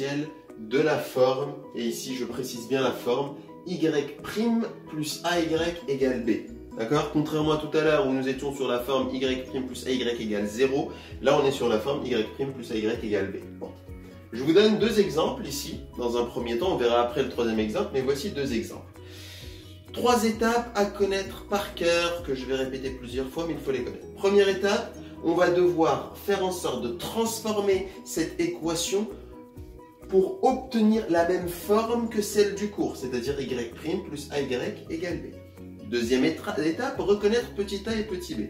différentiel de la forme, et ici je précise bien la forme, y' plus ay égale b. D'accord? Contrairement à tout à l'heure où nous étions sur la forme y' plus ay égale 0, là on est sur la forme y' plus ay égale b. Bon. Je vous donne deux exemples ici. Dans un premier temps, on verra après le troisième exemple, mais voici deux exemples. Trois étapes à connaître par cœur, que je vais répéter plusieurs fois, mais il faut les connaître. Première étape, on va devoir faire en sorte de transformer cette équation pour obtenir la même forme que celle du cours, c'est-à-dire y' plus ay égale b. Deuxième étape, reconnaître petit a et petit b.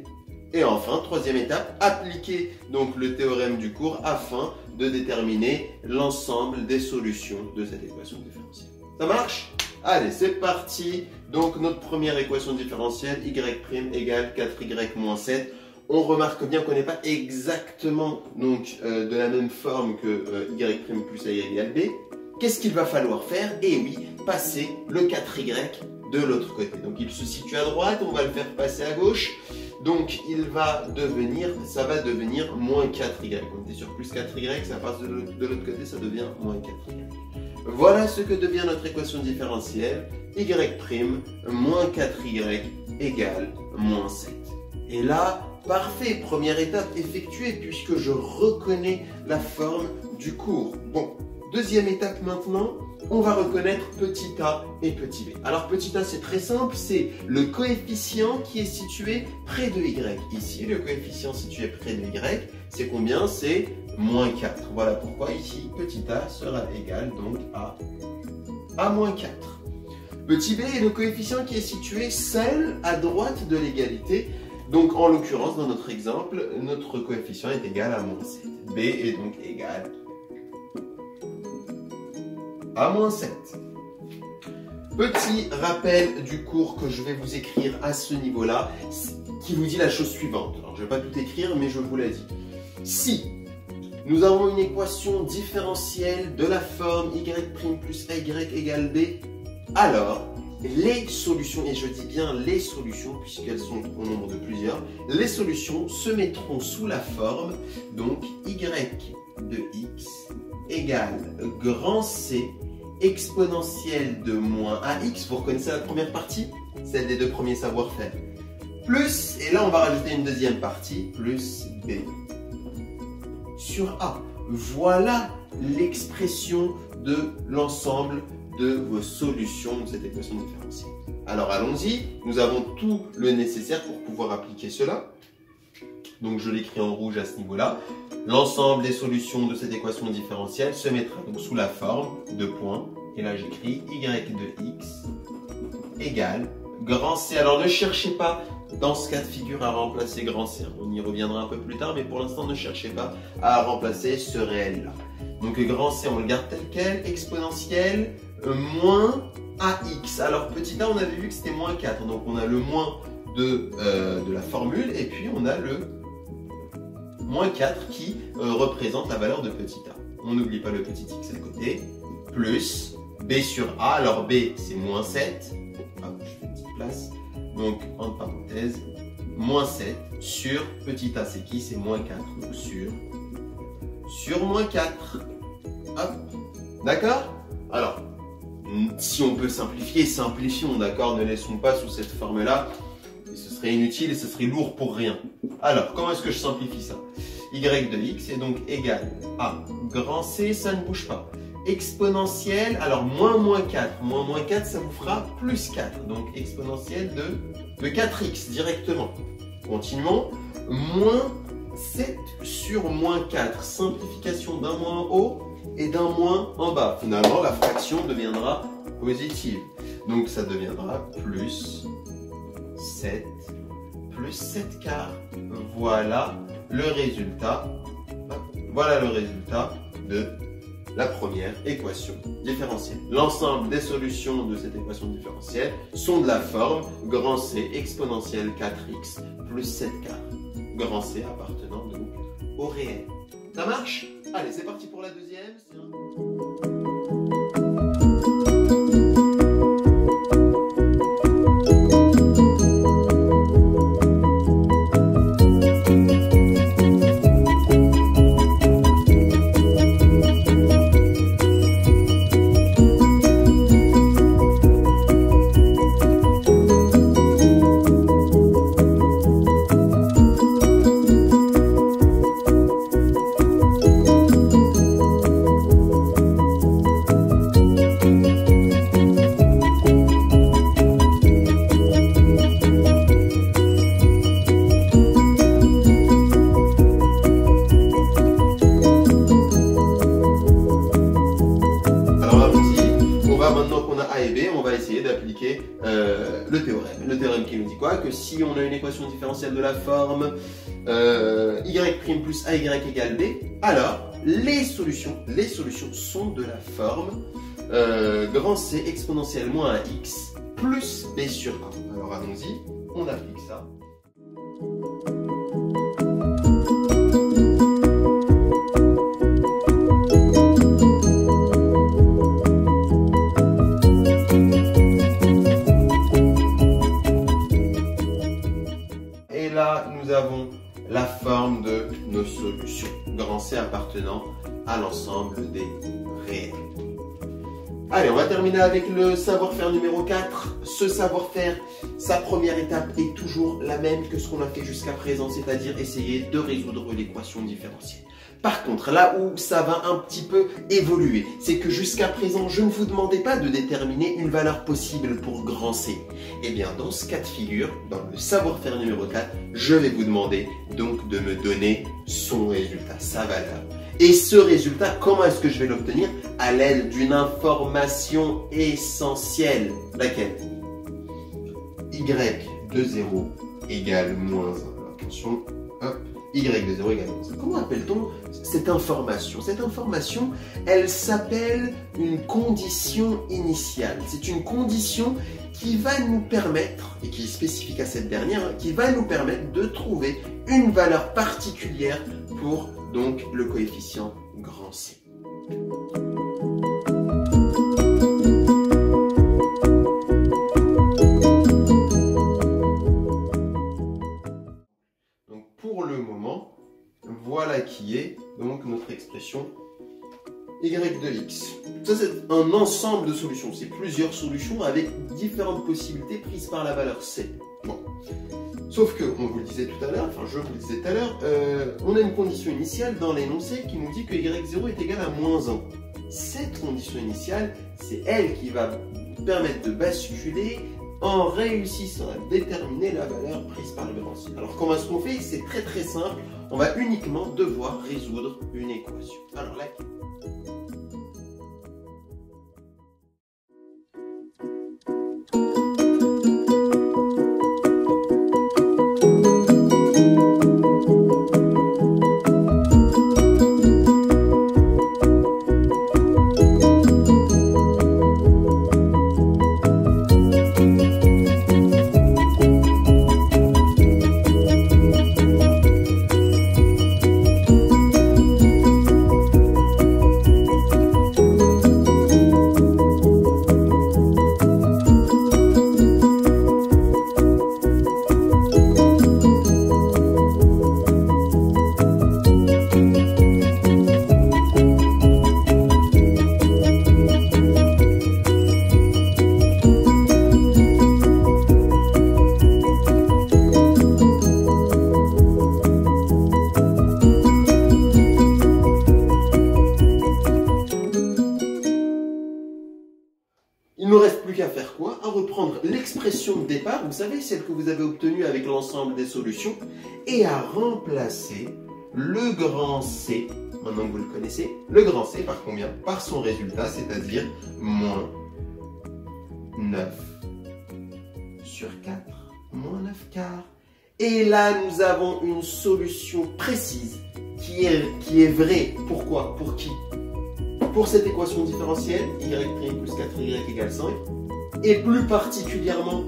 Et enfin, troisième étape, appliquer donc le théorème du cours afin de déterminer l'ensemble des solutions de cette équation différentielle. Ça marche? Allez, c'est parti. Donc notre première équation différentielle, y' égale 4y moins 7. On remarque bien qu'on n'est pas exactement donc, de la même forme que y' plus ay égale b. Qu'est-ce qu'il va falloir faire? Eh oui, passer le 4y de l'autre côté. Donc il se situe à droite, on va le faire passer à gauche. Donc ça va devenir moins 4y. On était sur plus 4y, ça passe de l'autre côté, ça devient moins 4y. Voilà ce que devient notre équation différentielle, y' moins 4y égale moins 7. Et là, parfait, première étape effectuée puisque je reconnais la forme du cours. Bon, deuxième étape maintenant, on va reconnaître petit a et petit b. Alors petit a c'est très simple, c'est le coefficient qui est situé près de y. Ici, le coefficient situé près de y, c'est combien? C'est moins 4. Voilà pourquoi ici, petit a sera égal donc à moins 4. Petit b est le coefficient qui est situé seul à droite de l'égalité. Donc en l'occurrence, dans notre exemple, notre coefficient est égal à moins 7. b est donc égal à moins 7. Petit rappel du cours que je vais vous écrire à ce niveau-là, qui vous dit la chose suivante. Alors, je ne vais pas tout écrire, mais je vous l'ai dit. Si nous avons une équation différentielle de la forme y' plus ay égale b, alors les solutions, et je dis bien les solutions, puisqu'elles sont au nombre de plusieurs, les solutions se mettront sous la forme, donc y de x égale grand C exponentielle de moins ax, vous reconnaissez la première partie, celle des deux premiers savoir-faire, plus, et là on va rajouter une deuxième partie, plus b sur a. Voilà l'expression de l'ensemble de vos solutions de cette équation différentielle. Alors allons-y, nous avons tout le nécessaire pour pouvoir appliquer cela. Donc je l'écris en rouge à ce niveau-là. L'ensemble des solutions de cette équation différentielle se mettra donc sous la forme de points. Et là j'écris y de x égale grand C. Alors ne cherchez pas dans ce cas de figure à remplacer grand C. On y reviendra un peu plus tard, mais pour l'instant ne cherchez pas à remplacer ce réel-là. Donc grand C on le garde tel quel, exponentielle moins ax. Alors petit a on avait vu que c'était moins 4. Donc on a le moins de la formule et puis on a le moins 4 qui représente la valeur de petit a. On n'oublie pas le petit x à côté, plus b sur a, alors b c'est moins 7, hop, je fais une petite place, donc entre parenthèses, moins 7 sur petit a c'est qui? C'est moins 4, donc sur moins 4, hop, d'accord? Alors, si on peut simplifier, simplifions, d'accord? Ne laissons pas sous cette forme-là, ce serait inutile et ce serait lourd pour rien. Alors, comment est-ce que je simplifie ça? Y de x est donc égal à grand C, ça ne bouge pas. Exponentielle, alors moins 4. Moins 4, ça vous fera plus 4. Donc exponentielle de 4x directement. Continuons. Moins 7 sur moins 4. Simplification d'un moins en haut et d'un moins en bas. Finalement, la fraction deviendra positive. Donc ça deviendra plus 7 quarts. Voilà le résultat. Voilà le résultat de la première équation différentielle. L'ensemble des solutions de cette équation différentielle sont de la forme grand C exponentielle 4x plus 7 quarts. Grand C appartenant donc au réel. Ça marche? Allez, c'est parti pour la deuxième. va essayer d'appliquer le théorème. Le théorème qui nous dit quoi? Que si on a une équation différentielle de la forme y' plus ay égale b, alors les solutions sont de la forme grand C exponentielle moins ax plus b sur a. Alors allons-y, on applique ça. Et là, nous avons la forme de nos solutions, grand C appartenant à l'ensemble des réels. Allez, on va terminer avec le savoir-faire numéro 4. Ce savoir-faire, sa première étape est toujours la même que ce qu'on a fait jusqu'à présent, c'est-à-dire essayer de résoudre l'équation différentielle. Par contre, là où ça va un petit peu évoluer, c'est que jusqu'à présent, je ne vous demandais pas de déterminer une valeur possible pour grand C. Eh bien, dans ce cas de figure, dans le savoir-faire numéro 4, je vais vous demander donc de me donner son résultat, sa valeur. Et ce résultat, comment est-ce que je vais l'obtenir? À l'aide d'une information essentielle. Laquelle? Y de 0 égale moins 1. Alors, attention, hop, Y de 0 égale moins 1. Comment appelle-t-on cette information? Cette information, elle s'appelle une condition initiale. C'est une condition qui va nous permettre, et qui est spécifique à cette dernière, qui va nous permettre de trouver une valeur particulière pour donc le coefficient grand C. Donc pour le moment, voilà qui est donc notre expression y de x. Ça c'est un ensemble de solutions, c'est plusieurs solutions avec différentes possibilités prises par la valeur C. Bon. Sauf que, on vous le disait tout à l'heure, enfin je vous le disais tout à l'heure, on a une condition initiale dans l'énoncé qui nous dit que y0 est égal à moins 1. Cette condition initiale, c'est elle qui va nous permettre de basculer en réussissant à déterminer la valeur prise par le grand C. Alors comment est-ce qu'on fait? C'est très très simple, on va uniquement devoir résoudre une équation. Alors là, il ne nous reste plus qu'à faire quoi? À reprendre l'expression de départ, vous savez, celle que vous avez obtenue avec l'ensemble des solutions, et à remplacer le grand C, maintenant que vous le connaissez, le grand C par combien? Par son résultat, c'est-à-dire moins 9 sur 4, moins 9 quarts. Et là, nous avons une solution précise qui est vraie. Pourquoi? Pour qui? Pour cette équation différentielle, y' plus 4y égale 5, et plus particulièrement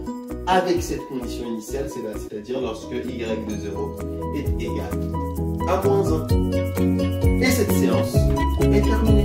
avec cette condition initiale, c'est-à-dire lorsque y de 0 est égal à moins 1. Et cette séance est terminée.